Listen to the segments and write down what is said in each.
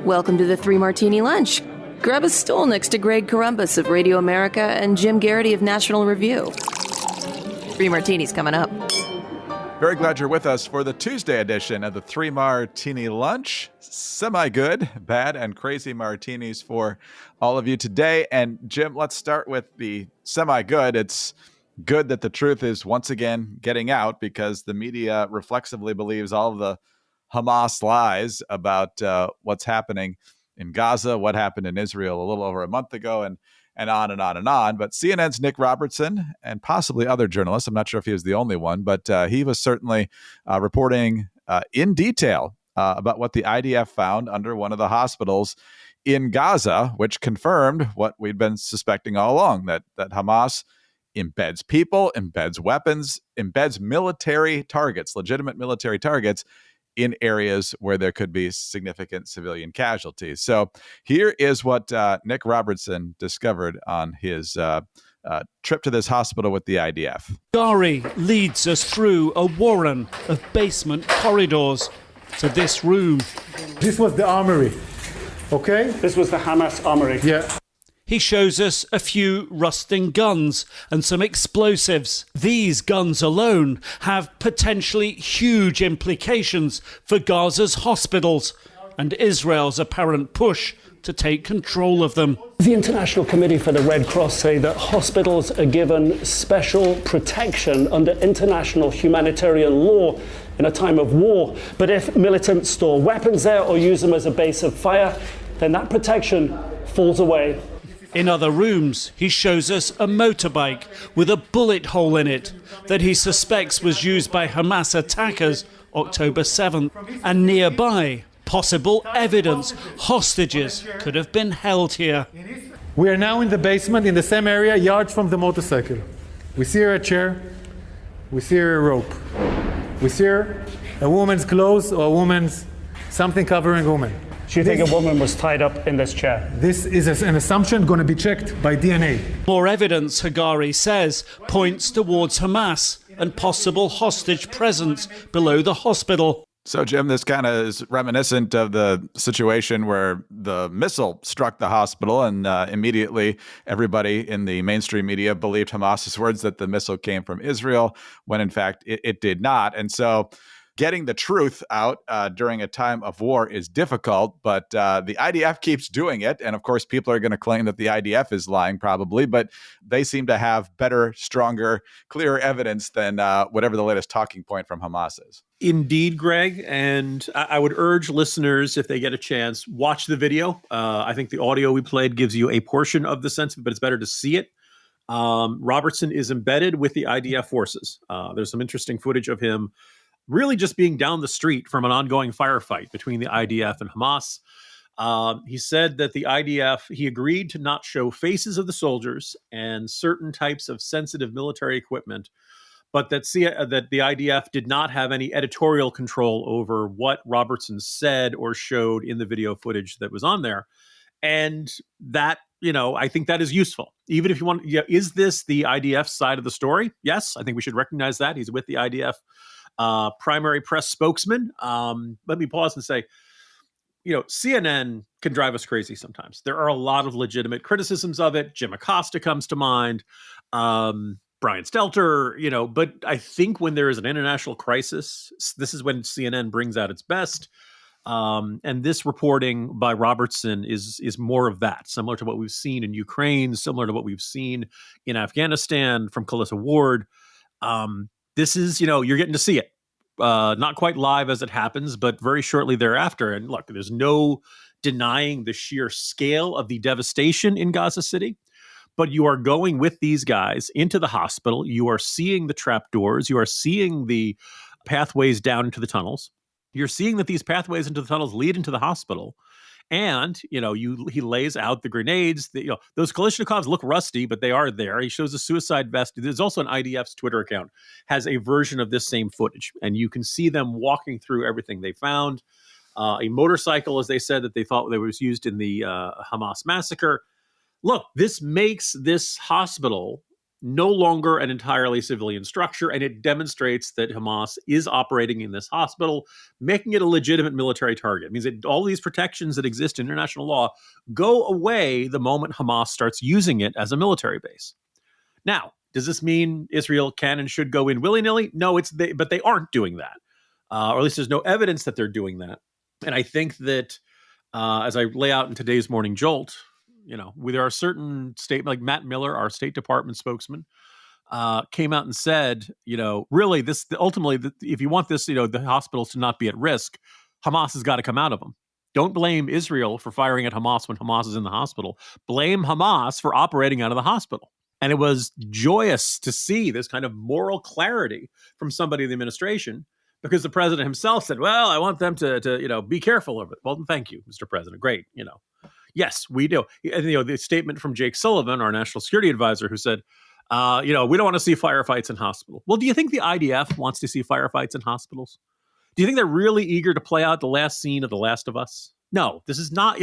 Welcome to the Three Martini Lunch. Grab a stool next to Greg Columbus of Radio America and Jim Garrity of National Review. Three Martinis coming up. Very glad you're with us for the Tuesday edition of the Three Martini Lunch. Semi-good, bad, and crazy martinis for all of you today. And Jim, let's start with the semi-good. It's good that the truth is once again getting out because the media reflexively believes all of the Hamas lies about what's happening in Gaza, what happened in Israel a little over a month ago, and on and on and on. But CNN's Nick Robertson and possibly other journalists, I'm not sure if he was the only one, but he was certainly reporting in detail about what the IDF found under one of the hospitals in Gaza, which confirmed what we'd been suspecting all along, that Hamas embeds people, embeds weapons, embeds military targets, legitimate military targets, in areas where there could be significant civilian casualties. So here is what Nick Robertson discovered on his trip to this hospital with the IDF. Gary leads us through a warren of basement corridors to this room. This was the armory, okay? This was the Hamas armory. Yeah. He shows us a few rusting guns and some explosives. These guns alone have potentially huge implications for Gaza's hospitals and Israel's apparent push to take control of them. The International Committee for the Red Cross say that hospitals are given special protection under international humanitarian law in a time of war. But if militants store weapons there or use them as a base of fire, then that protection falls away. In other rooms, he shows us a motorbike with a bullet hole in it that he suspects was used by Hamas attackers October 7th. And nearby, possible evidence hostages could have been held here. We are now in the basement in the same area, yards from the motorcycle. We see here a chair. We see here a rope. We see here a woman's clothes or a woman's something covering a woman. Do you think a woman was tied up in this chair? This is an assumption going to be checked by DNA. More evidence, Hagari says, points towards Hamas and possible hostage presence below the hospital. So, Jim, this kind of is reminiscent of the situation where the missile struck the hospital and immediately everybody in the mainstream media believed Hamas's words that the missile came from Israel, when in fact it did not. And so getting the truth out during a time of war is difficult, but the IDF keeps doing it. And of course, people are going to claim that the IDF is lying probably, but they seem to have better, stronger, clearer evidence than whatever the latest talking point from Hamas is. Indeed, Greg. And I would urge listeners, if they get a chance, watch the video. I think the audio we played gives you a portion of the sense, but it's better to see it. Robertson is embedded with the IDF forces. There's some interesting footage of him really just being down the street from an ongoing firefight between the IDF and Hamas. He said that the IDF, he agreed to not show faces of the soldiers and certain types of sensitive military equipment, but that the IDF did not have any editorial control over what Robertson said or showed in the video footage that was on there. And that, I think that is useful. Even if you want, is this the IDF side of the story? Yes, I think we should recognize that. He's with the IDF primary press spokesman. Let me pause and say, CNN can drive us crazy sometimes. There are a lot of legitimate criticisms of it. Jim Acosta comes to mind, Brian Stelter, but I think when there is an international crisis, this is when CNN brings out its best. And this reporting by Robertson is more of that, similar to what we've seen in Ukraine, similar to what we've seen in Afghanistan from Calissa Ward. This is, you're getting to see it. Not quite live as it happens, but very shortly thereafter. And look, there's no denying the sheer scale of the devastation in Gaza City. But you are going with these guys into the hospital. You are seeing the trapdoors. You are seeing the pathways down into the tunnels. You're seeing that these pathways into the tunnels lead into the hospital. And, he lays out the grenades. Those Kalashnikovs look rusty, but they are there. He shows a suicide vest. There's also an IDF's Twitter account has a version of this same footage. And you can see them walking through everything they found. A motorcycle, as they said, that they thought that was used in the Hamas massacre. Look, this makes this hospital no longer an entirely civilian structure, and it demonstrates that Hamas is operating in this hospital, making it a legitimate military target. It means that all these protections that exist in international law go away the moment Hamas starts using it as a military base. Now, does this mean Israel can and should go in willy-nilly? No, but they aren't doing that. Or at least there's no evidence that they're doing that. And I think that as I lay out in today's Morning Jolt, there are certain statements, like Matt Miller, our State Department spokesman, came out and said, really, ultimately, if you want this, the hospitals to not be at risk, Hamas has got to come out of them. Don't blame Israel for firing at Hamas when Hamas is in the hospital. Blame Hamas for operating out of the hospital. And it was joyous to see this kind of moral clarity from somebody in the administration, because the president himself said, well, I want them to be careful of it. Well, thank you, Mr. President. Great. Yes, we do. The statement from Jake Sullivan, our national security advisor, who said, we don't want to see firefights in hospitals. Well, do you think the IDF wants to see firefights in hospitals? Do you think they're really eager to play out the last scene of The Last of Us? No, this is not,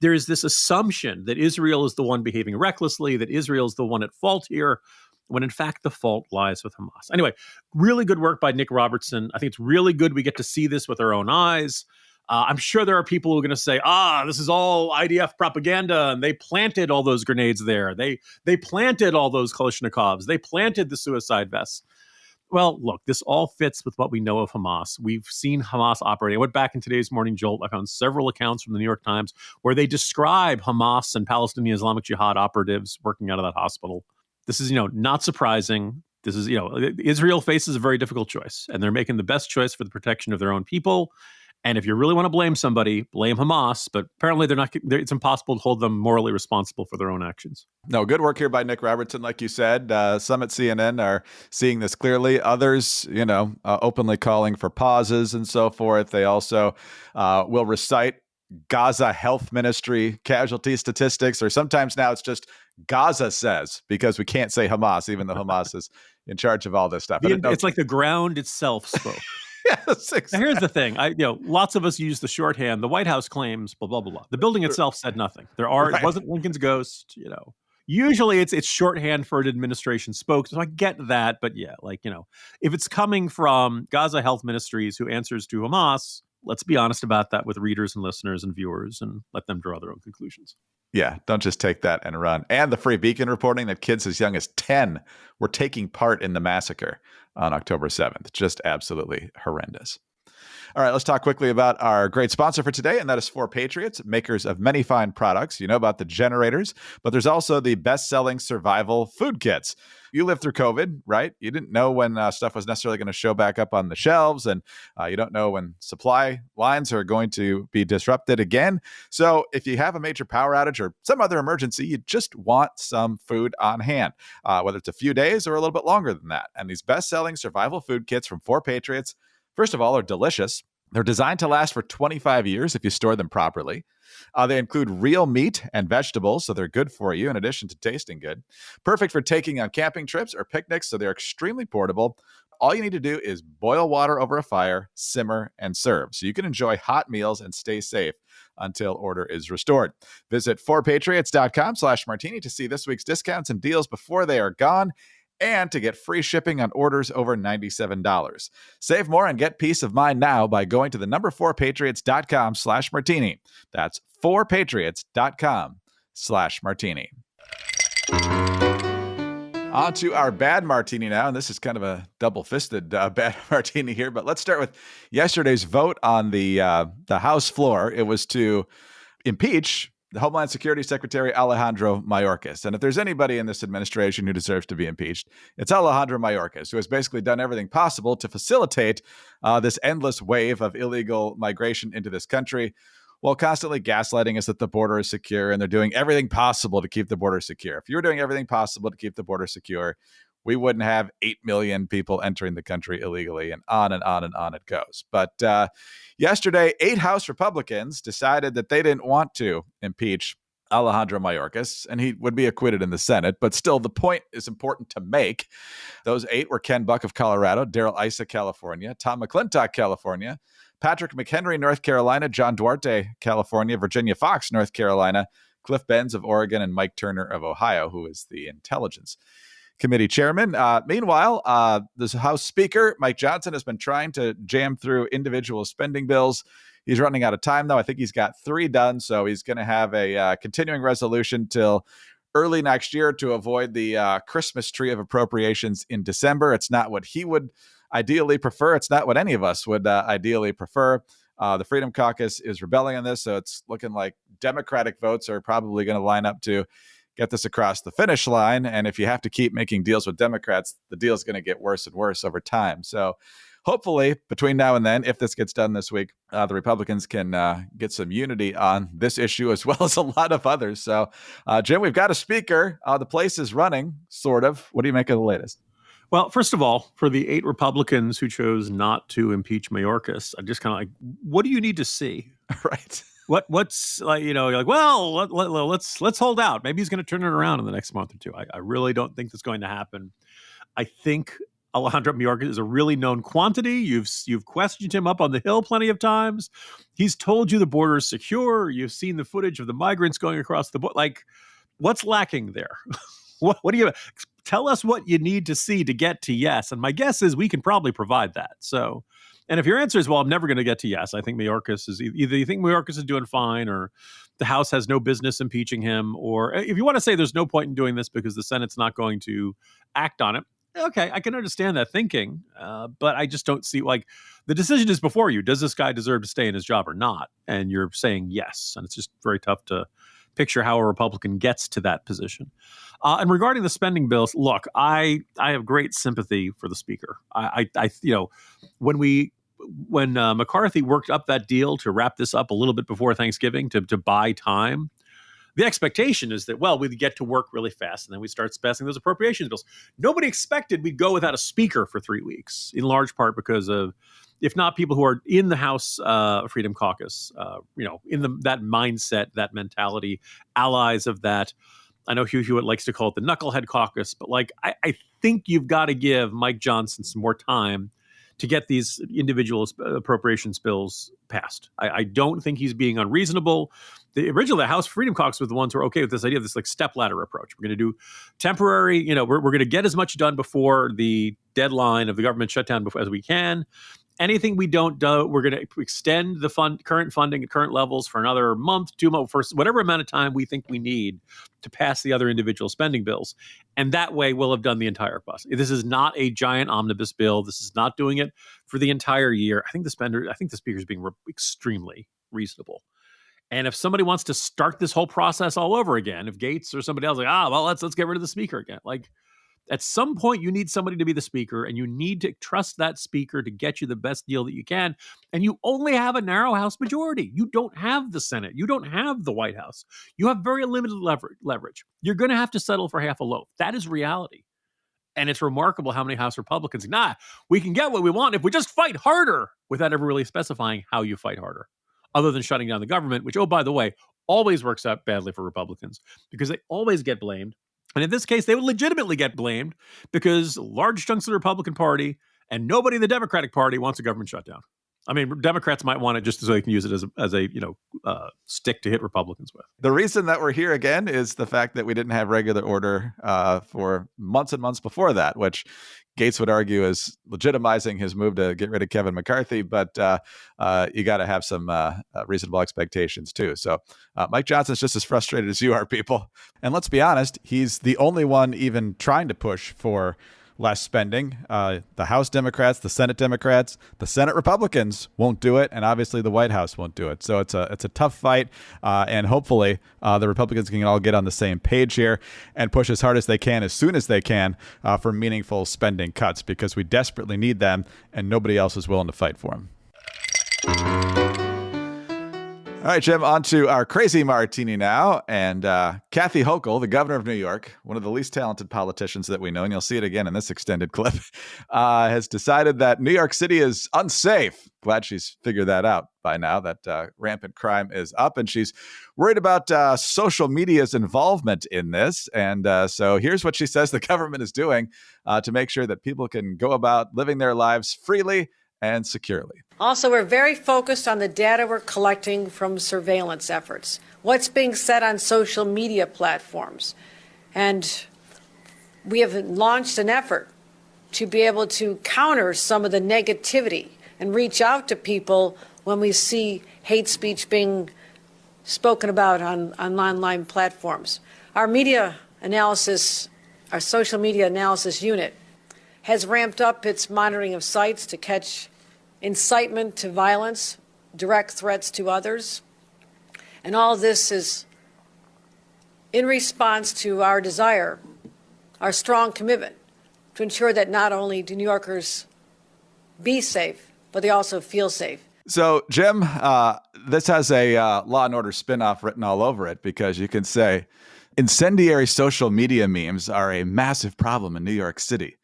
there is this assumption that Israel is the one behaving recklessly, that Israel is the one at fault here, when in fact the fault lies with Hamas. Anyway, really good work by Nick Robertson. I think it's really good we get to see this with our own eyes. I'm sure there are people who are going to say, this is all IDF propaganda, and they planted all those grenades there. They planted all those Kalashnikovs. They planted the suicide vests. Well, look, this all fits with what we know of Hamas. We've seen Hamas operating. I went back in today's Morning Jolt. I found several accounts from the New York Times where they describe Hamas and Palestinian Islamic Jihad operatives working out of that hospital. This is, not surprising. This is, Israel faces a very difficult choice, and they're making the best choice for the protection of their own people. And if you really want to blame somebody, blame Hamas. But apparently it's impossible to hold them morally responsible for their own actions. No, good work here by Nick Robertson. Like you said, some at CNN are seeing this clearly. Others, openly calling for pauses and so forth. They also will recite Gaza Health Ministry casualty statistics, or sometimes now it's just Gaza says, because we can't say Hamas, even though Hamas is in charge of all this stuff. It's like the ground itself spoke. Yes, exactly. Now, here's the thing. Lots of us use the shorthand. The White House claims blah blah blah blah. The building itself said nothing. It wasn't Lincoln's ghost. Usually it's shorthand for an administration spokes. So I get that, but if it's coming from Gaza Health Ministries, who answers to Hamas, let's be honest about that with readers and listeners and viewers, and let them draw their own conclusions. Yeah, don't just take that and run. And the Free Beacon reporting that kids as young as 10 were taking part in the massacre on October 7th. Just absolutely horrendous. All right, let's talk quickly about our great sponsor for today, and that is 4Patriots, makers of many fine products. You know about the generators, but there's also the best-selling survival food kits. You lived through COVID, right? You didn't know when stuff was necessarily going to show back up on the shelves, and you don't know when supply lines are going to be disrupted again. So if you have a major power outage or some other emergency, you just want some food on hand, whether it's a few days or a little bit longer than that. And these best-selling survival food kits from 4Patriots, first of all, are delicious. They're designed to last for 25 years if you store them properly. They include real meat and vegetables, so they're good for you in addition to tasting good. Perfect for taking on camping trips or picnics, so they're extremely portable. All you need to do is boil water over a fire, simmer, and serve, so you can enjoy hot meals and stay safe until order is restored. Visit 4patriots.com/martini to see this week's discounts and deals before they are gone, and to get free shipping on orders over $97. Save more and get peace of mind now by going to the number 4patriots.com/martini. That's 4patriots.com/martini. On to our bad martini now, and this is kind of a double-fisted bad martini here, but let's start with yesterday's vote on the House floor. It was to impeach the Homeland Security Secretary Alejandro Mayorkas. And if there's anybody in this administration who deserves to be impeached, it's Alejandro Mayorkas, who has basically done everything possible to facilitate this endless wave of illegal migration into this country, while constantly gaslighting us that the border is secure, and they're doing everything possible to keep the border secure. If you were doing everything possible to keep the border secure, we wouldn't have 8 million people entering the country illegally, and on and on and on it goes. But yesterday, 8 House Republicans decided that they didn't want to impeach Alejandro Mayorkas, and he would be acquitted in the Senate. But still, the point is important to make. Those 8 were Ken Buck of Colorado, Darrell Issa, California, Tom McClintock, California, Patrick McHenry, North Carolina, John Duarte, California, Virginia Fox, North Carolina, Cliff Benz of Oregon, and Mike Turner of Ohio, who is the intelligence committee chairman. Meanwhile, this House Speaker, Mike Johnson, has been trying to jam through individual spending bills. He's running out of time, though. I think he's got 3 done, so he's going to have a continuing resolution till early next year to avoid the Christmas tree of appropriations in December. It's not what he would ideally prefer. It's not what any of us would ideally prefer. The Freedom Caucus is rebelling on this, so it's looking like Democratic votes are probably going to line up to get this across the finish line. And if you have to keep making deals with Democrats, the deal is going to get worse and worse over time. So hopefully between now and then, if this gets done this week, the Republicans can get some unity on this issue as well as a lot of others. So, Jim, we've got a speaker. The place is running, sort of. What do you make of the latest? Well, first of all, for the 8 Republicans who chose not to impeach Mayorkas, I'm just kind of like, what do you need to see? Right. What's like, you're like, well, let's hold out. Maybe he's going to turn it around in the next month or two. I really don't think that's going to happen. I think Alejandro Mayorkas is a really known quantity. You've questioned him up on the Hill plenty of times. He's told you the border is secure. You've seen the footage of the migrants going across the border. Like, what's lacking there? What do you tell us what you need to see to get to yes? And my guess is we can probably provide that. So. And if your answer is, well, I'm never going to get to yes, I think Mayorkas is either you think Mayorkas is doing fine or the House has no business impeaching him. Or if you want to say there's no point in doing this because the Senate's not going to act on it. Okay, I can understand that thinking. But I just don't see, like, the decision is before you. Does this guy deserve to stay in his job or not? And you're saying yes. And it's just very tough to picture how a Republican gets to that position. And regarding the spending bills, look, I have great sympathy for the speaker. When McCarthy worked up that deal to wrap this up a little bit before Thanksgiving to buy time, the expectation is that, well, we'd get to work really fast and then we start passing those appropriations bills. Nobody expected we'd go without a speaker for 3 weeks, in large part because of, if not people who are in the House Freedom Caucus, that mindset, that mentality, allies of that. I know Hugh Hewitt likes to call it the knucklehead caucus, but I think you've got to give Mike Johnson some more time to get these individual appropriations bills passed. I don't think he's being unreasonable. Originally, the House Freedom Caucus were the ones who were okay with this idea of this stepladder approach. We're going to do temporary, we're going to get as much done before the deadline of the government shutdown as we can. Anything we don't do, we're going to extend the current funding at current levels for another month, 2 months, for whatever amount of time we think we need to pass the other individual spending bills. And that way we'll have done the entire bus. This is not a giant omnibus bill. This is not doing it for the entire year. I think the speaker is being extremely reasonable. And if somebody wants to start this whole process all over again, if Gates or somebody else let's get rid of the speaker again. At some point, you need somebody to be the speaker, and you need to trust that speaker to get you the best deal that you can. And you only have a narrow House majority. You don't have the Senate. You don't have the White House. You have very limited leverage. You're going to have to settle for half a loaf. That is reality. And it's remarkable how many House Republicans, we can get what we want if we just fight harder, without ever really specifying how you fight harder, other than shutting down the government, which, oh, by the way, always works out badly for Republicans because they always get blamed. And in this case, they would legitimately get blamed because large chunks of the Republican Party and nobody in the Democratic Party wants a government shutdown. I mean, Democrats might want it just so they can use it as a stick to hit Republicans with. The reason that we're here again is the fact that we didn't have regular order for months and months before that, which Gates would argue is legitimizing his move to get rid of Kevin McCarthy. But you got to have some reasonable expectations, too. So Mike Johnson's just as frustrated as you are, people. And let's be honest, he's the only one even trying to push for less spending. The House Democrats, the Senate Democrats, the Senate Republicans won't do it, and obviously the White House won't do it. So it's a tough fight, and hopefully the Republicans can all get on the same page here and push as hard as they can, as soon as they can, for meaningful spending cuts, because we desperately need them, and nobody else is willing to fight for them. All right, Jim, on to our crazy martini now. And Kathy Hochul, the governor of New York, one of the least talented politicians that we know, and you'll see it again in this extended clip, has decided that New York City is unsafe. Glad she's figured that out by now, that rampant crime is up. And she's worried about social media's involvement in this. And so here's what she says the government is doing to make sure that people can go about living their lives freely and securely. Also, we're very focused on the data we're collecting from surveillance efforts, what's being said on social media platforms. And we have launched an effort to be able to counter some of the negativity and reach out to people when we see hate speech being spoken about on online platforms. Our media analysis, our social media analysis unit has ramped up its monitoring of sites to catch incitement to violence, direct threats to others. And all this is in response to our desire, our strong commitment to ensure that not only do New Yorkers be safe, but they also feel safe. So, Jim, this has a Law and Order spinoff written all over it, because you can say incendiary social media memes are a massive problem in New York City,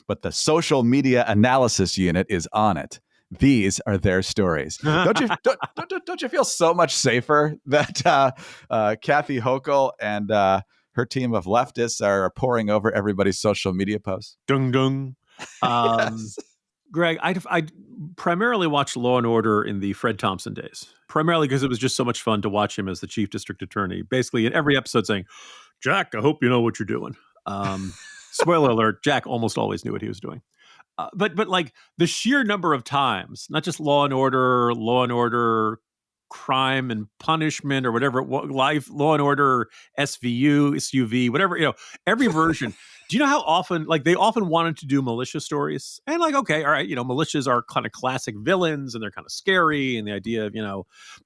but the social media analysis unit is on it. These are their stories. Don't you feel so much safer that Kathy Hochul and her team of leftists are poring over everybody's social media posts? Dung dung. Yes. Greg, I primarily watched Law and Order in the Fred Thompson days, primarily because it was just so much fun to watch him as the chief district attorney, basically in every episode saying, "Jack, I hope you know what you're doing." Spoiler alert, Jack almost always knew what he was doing. But like the sheer number of times, not just Law and Order, Crime and Punishment, or whatever, Law and Order, SVU, whatever, every version. Do you know how often, like, they often wanted to do militia stories? And like, okay, all right, militias are kind of classic villains and they're kind of scary. And the idea of,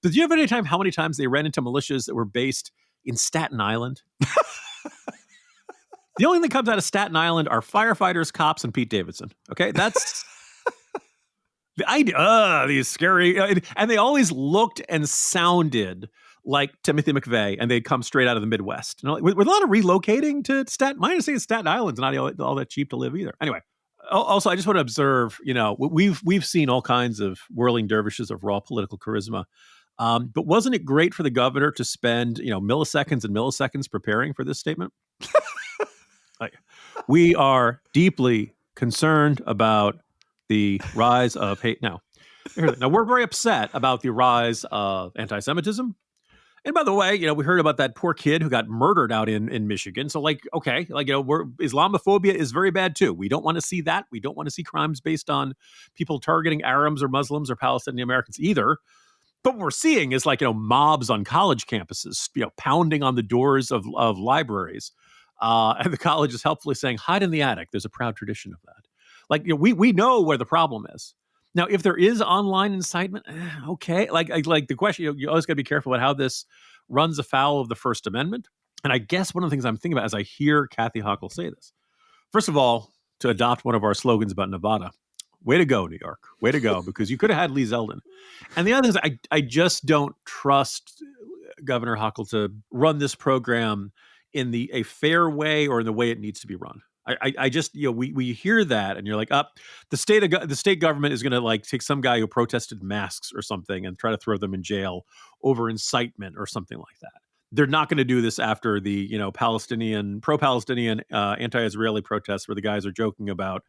did you have any time how many times they ran into militias that were based in Staten Island? The only thing that comes out of Staten Island are firefighters, cops, and Pete Davidson. Okay, that's the idea. These scary, and they always looked and sounded like Timothy McVeigh, and they'd come straight out of the Midwest. With a lot of relocating to Staten. My understanding is Staten Island's not all that cheap to live either. Anyway, also I just want to observe, we've seen all kinds of whirling dervishes of raw political charisma. But wasn't it great for the governor to spend, milliseconds and milliseconds preparing for this statement? We are deeply concerned about the rise of hate. Now, we're very upset about the rise of anti-Semitism. And by the way, we heard about that poor kid who got murdered out in Michigan. So Islamophobia is very bad too. We don't want to see that. We don't want to see crimes based on people targeting Arabs or Muslims or Palestinian Americans either. But what we're seeing is mobs on college campuses, pounding on the doors of libraries. And the college is helpfully saying, hide in the attic. There's a proud tradition of that. We know where the problem is. Now, if there is online incitement, okay. Like the question, you always got to be careful about how this runs afoul of the First Amendment. And I guess one of the things I'm thinking about as I hear Kathy Hochul say this, first of all, to adopt one of our slogans about Nevada, way to go, New York, way to go, because you could have had Lee Zeldin. And the other thing is I just don't trust Governor Hochul to run this program in a fair way or in the way it needs to be run. I just, we hear that and you're like, the state government is going to take some guy who protested masks or something and try to throw them in jail over incitement or something like that. They're not going to do this after the, pro-Palestinian, anti-Israeli protests where the guys are joking about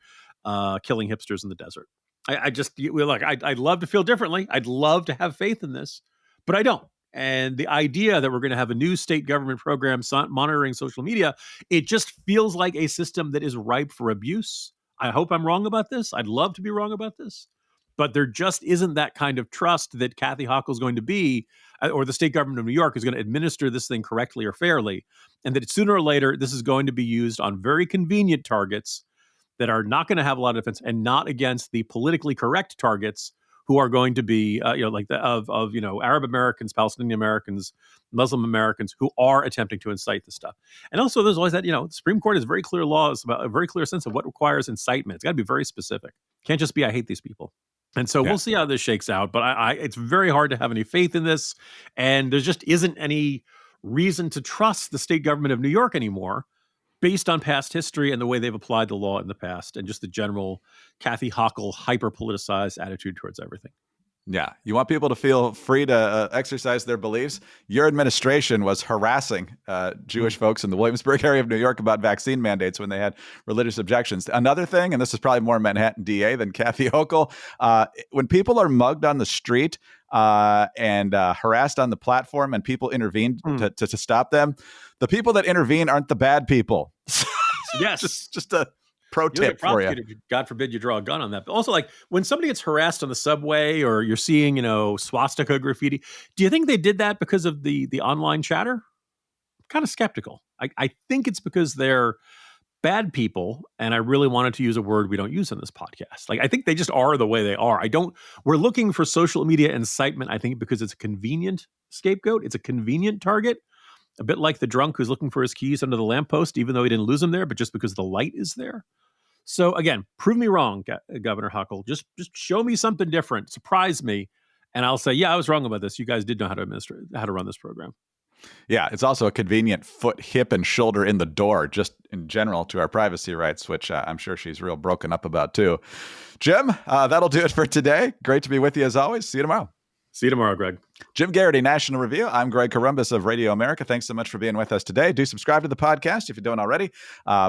killing hipsters in the desert. I'd love to feel differently. I'd love to have faith in this, but I don't. And the idea that we're going to have a new state government program monitoring social media, it just feels like a system that is ripe for abuse. I hope I'm wrong about this. I'd love to be wrong about this. But there just isn't that kind of trust that Kathy Hochul is going to be, or the state government of New York is going to administer this thing correctly or fairly. And that sooner or later, this is going to be used on very convenient targets that are not going to have a lot of defense and not against the politically correct targets who are going to be, Arab Americans, Palestinian Americans, Muslim Americans who are attempting to incite this stuff. And also, there's always that, the Supreme Court has very clear laws about a very clear sense of what requires incitement. It's got to be very specific. Can't just be, I hate these people. And so we'll see how this shakes out. But it's very hard to have any faith in this. And there just isn't any reason to trust the state government of New York anymore, based on past history and the way they've applied the law in the past and just the general Kathy Hochul hyper-politicized attitude towards everything. Yeah. You want people to feel free to exercise their beliefs. Your administration was harassing Jewish folks in the Williamsburg area of New York about vaccine mandates when they had religious objections. Another thing, and this is probably more Manhattan DA than Kathy Hochul, when people are mugged on the street and harassed on the platform and people intervene to stop them, the people that intervene aren't the bad people. Yes. just a pro You'll tip get for you. prosecuted. God forbid you draw a gun on that. But also, like, when somebody gets harassed on the subway or you're seeing, swastika graffiti, do you think they did that because of the online chatter? I'm kind of skeptical. I think it's because they're bad people, and I really wanted to use a word we don't use in this podcast. Like, I think they just are the way they are. We're looking for social media incitement, I think, because it's a convenient scapegoat. It's a convenient target. A bit like the drunk who's looking for his keys under the lamppost, even though he didn't lose them there, but just because the light is there. So again, prove me wrong, Governor Hochul. Just show me something different, surprise me, and I'll say, yeah, I was wrong about this. You guys did know how to run this program. Yeah, it's also a convenient foot, hip, and shoulder in the door, just in general, to our privacy rights, which I'm sure she's real broken up about too. Jim, that'll do it for today. Great to be with you as always. See you tomorrow. See you tomorrow, Greg. Jim Garrity, National Review. I'm Greg Corombos of Radio America. Thanks so much for being with us today. Do subscribe to the podcast if you don't already.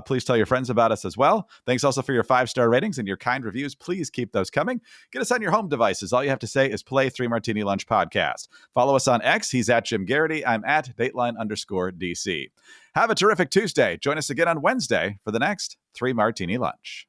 Please tell your friends about us as well. Thanks also for your 5-star ratings and your kind reviews. Please keep those coming. Get us on your home devices. All you have to say is play 3 Martini Lunch Podcast. Follow us on X. He's at Jim Garrity. I'm at Dateline_DC. Have a terrific Tuesday. Join us again on Wednesday for the next 3 Martini Lunch.